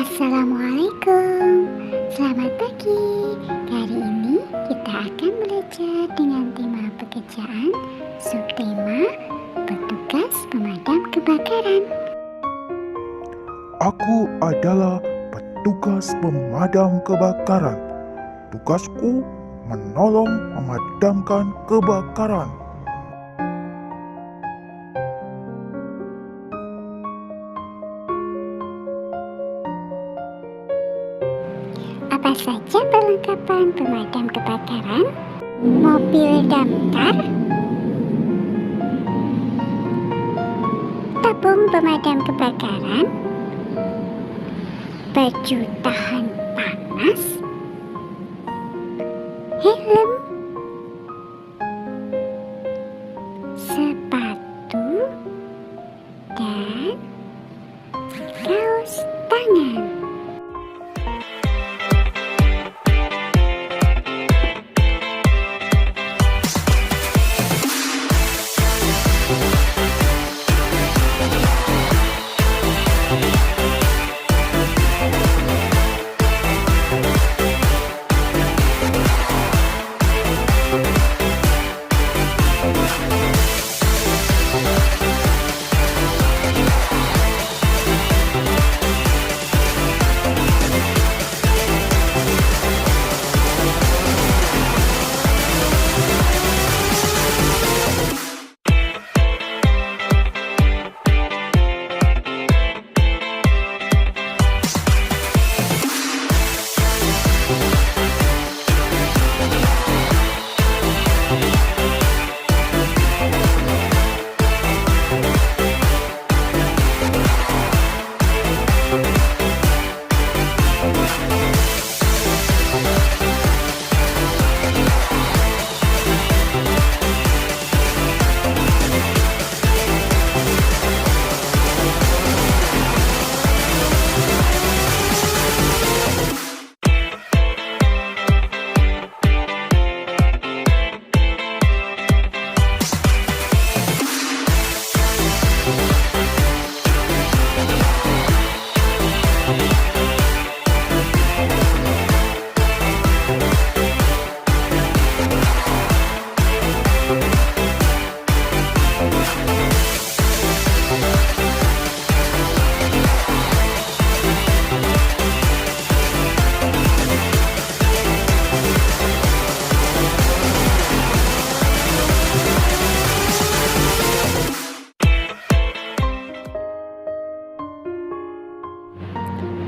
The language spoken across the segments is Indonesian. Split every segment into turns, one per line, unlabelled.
Assalamualaikum, selamat pagi. Kali ini kita akan belajar dengan tema pekerjaan, subtema petugas pemadam kebakaran.
Aku adalah petugas pemadam kebakaran. Tugasku menolong memadamkan kebakaran.
Apa saja perlengkapan pemadam kebakaran? Mobil damkar, tabung pemadam kebakaran, baju tahan panas, helm, sepatu, dan kaos tangan.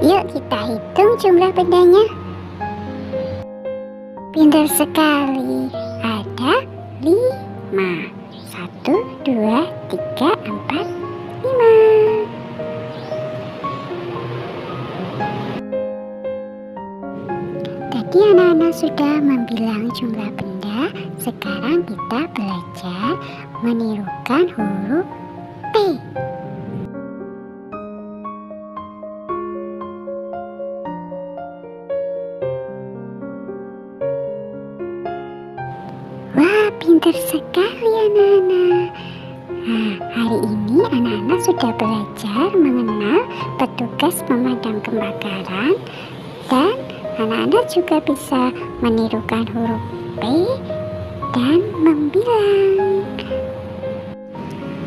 Yuk kita hitung jumlah bendanya. Pintar sekali. Ada 5. 1, 2, 3, 4, 5. Tadi anak-anak sudah membilang jumlah benda. Sekarang kita belajar menirukan huruf P. Wah, pintar sekali anak-anak. Nah, hari ini anak-anak sudah belajar mengenal petugas pemadam kebakaran dan anak-anak juga bisa menirukan huruf P dan membilang.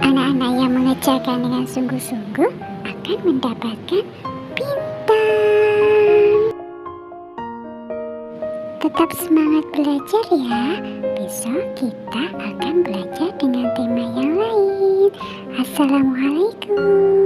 Anak-anak yang mengerjakan dengan sungguh-sungguh akan mendapatkan bintang. Tetap semangat belajar ya. Besok kita akan belajar dengan tema yang lain. Assalamualaikum.